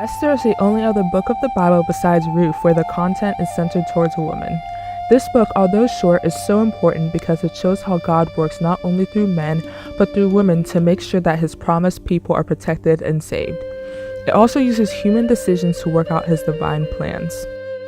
Esther is the only other book of the Bible besides Ruth where the content is centered towards a woman. This book, although short, is so important because it shows how God works not only through men, but through women to make sure that his promised people are protected and saved. It also uses human decisions to work out his divine plans.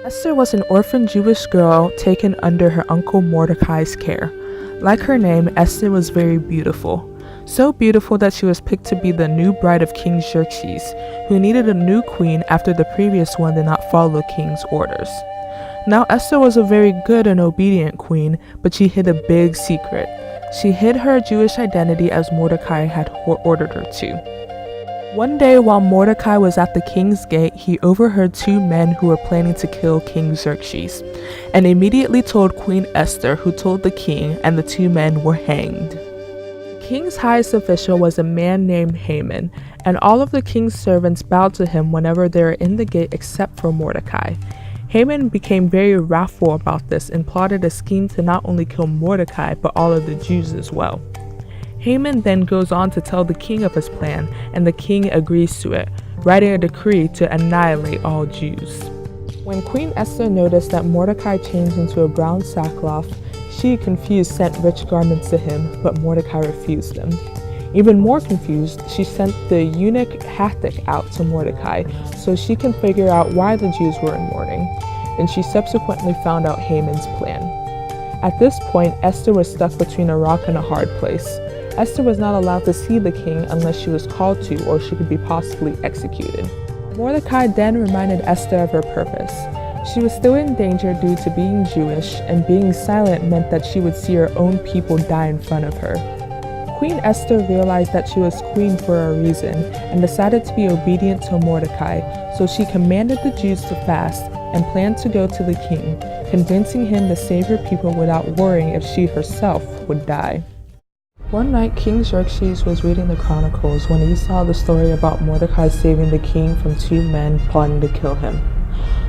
Esther was an orphan Jewish girl taken under her uncle Mordecai's care. Like her name, Esther was very beautiful. So beautiful that she was picked to be the new bride of King Xerxes, who needed a new queen after the previous one did not follow the king's orders. Now Esther was a very good and obedient queen, but she hid a big secret. She hid her Jewish identity as Mordecai had ordered her to. One day while Mordecai was at the king's gate, he overheard two men who were planning to kill King Xerxes, and immediately told Queen Esther, who told the king, and the two men were hanged. The king's highest official was a man named Haman, and all of the king's servants bowed to him whenever they were in the gate except for Mordecai. Haman became very wrathful about this and plotted a scheme to not only kill Mordecai but all of the Jews as well. Haman then goes on to tell the king of his plan, and the king agrees to it, writing a decree to annihilate all Jews. When Queen Esther noticed that Mordecai changed into a brown sackcloth, she, confused, sent rich garments to him, but Mordecai refused them. Even more confused, she sent the eunuch Hathach out to Mordecai so she can figure out why the Jews were in mourning, and she subsequently found out Haman's plan. At this point, Esther was stuck between a rock and a hard place. Esther was not allowed to see the king unless she was called to, or she could be possibly executed. Mordecai then reminded Esther of her purpose. She was still in danger due to being Jewish, and being silent meant that she would see her own people die in front of her. Queen Esther realized that she was queen for a reason and decided to be obedient to Mordecai, so she commanded the Jews to fast and planned to go to the king, convincing him to save her people without worrying if she herself would die. One night, King Xerxes was reading the Chronicles when he saw the story about Mordecai saving the king from two men plotting to kill him.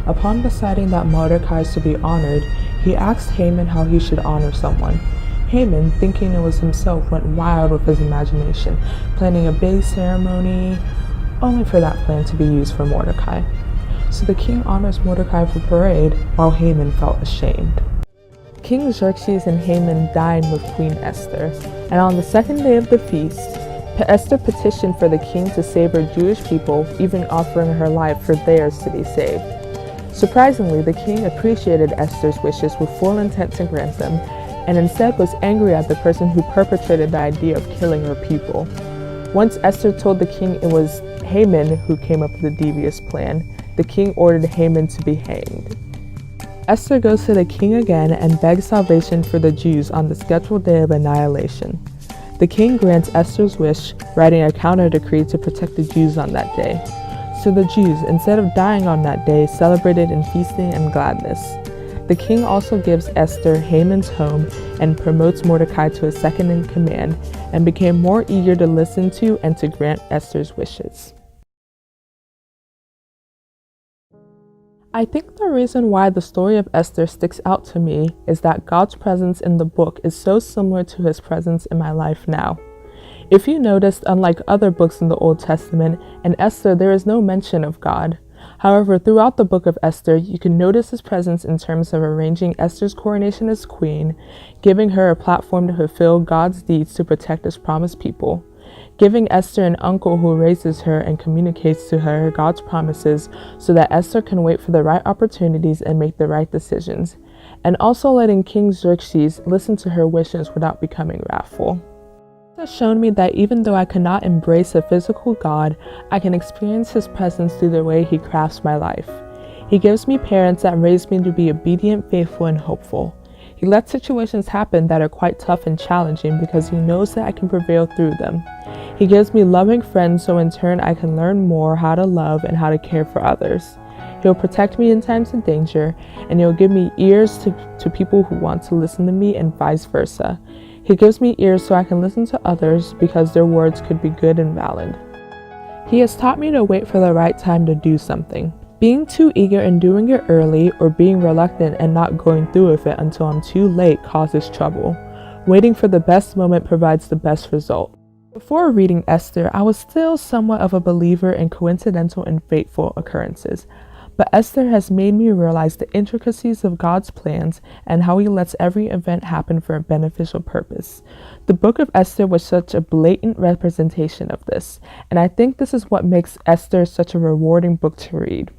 Upon deciding that Mordecai should be honored, he asked Haman how he should honor someone. Haman, thinking it was himself, went wild with his imagination, planning a big ceremony, only for that plan to be used for Mordecai. So the king honors Mordecai for parade, while Haman felt ashamed. King Xerxes and Haman dined with Queen Esther, and on the second day of the feast, Esther petitioned for the king to save her Jewish people, even offering her life for theirs to be saved. Surprisingly, the king appreciated Esther's wishes with full intent to grant them, and instead was angry at the person who perpetrated the idea of killing her people. Once Esther told the king it was Haman who came up with the devious plan, the king ordered Haman to be hanged. Esther goes to the king again and begs salvation for the Jews on the scheduled day of annihilation. The king grants Esther's wish, writing a counter-decree to protect the Jews on that day. So the Jews, instead of dying on that day, celebrated in feasting and gladness. The king also gives Esther Haman's home and promotes Mordecai to a second in command, and became more eager to listen to and to grant Esther's wishes. I think the reason why the story of Esther sticks out to me is that God's presence in the book is so similar to his presence in my life now. If you noticed, unlike other books in the Old Testament, in Esther there is no mention of God. However, throughout the book of Esther, you can notice his presence in terms of arranging Esther's coronation as queen, giving her a platform to fulfill God's deeds to protect his promised people, giving Esther an uncle who raises her and communicates to her God's promises so that Esther can wait for the right opportunities and make the right decisions, and also letting King Xerxes listen to her wishes without becoming wrathful. This has shown me that even though I cannot embrace a physical God, I can experience his presence through the way he crafts my life. He gives me parents that raise me to be obedient, faithful, and hopeful. He lets situations happen that are quite tough and challenging because he knows that I can prevail through them. He gives me loving friends so in turn I can learn more how to love and how to care for others. He'll protect me in times of danger, and he'll give me ears to people who want to listen to me, and vice versa. He gives me ears so I can listen to others because their words could be good and valid. He has taught me to wait for the right time to do something. Being too eager and doing it early, or being reluctant and not going through with it until I'm too late, causes trouble. Waiting for the best moment provides the best result. Before reading Esther, I was still somewhat of a believer in coincidental and fateful occurrences. But Esther has made me realize the intricacies of God's plans and how he lets every event happen for a beneficial purpose. The book of Esther was such a blatant representation of this, and I think this is what makes Esther such a rewarding book to read.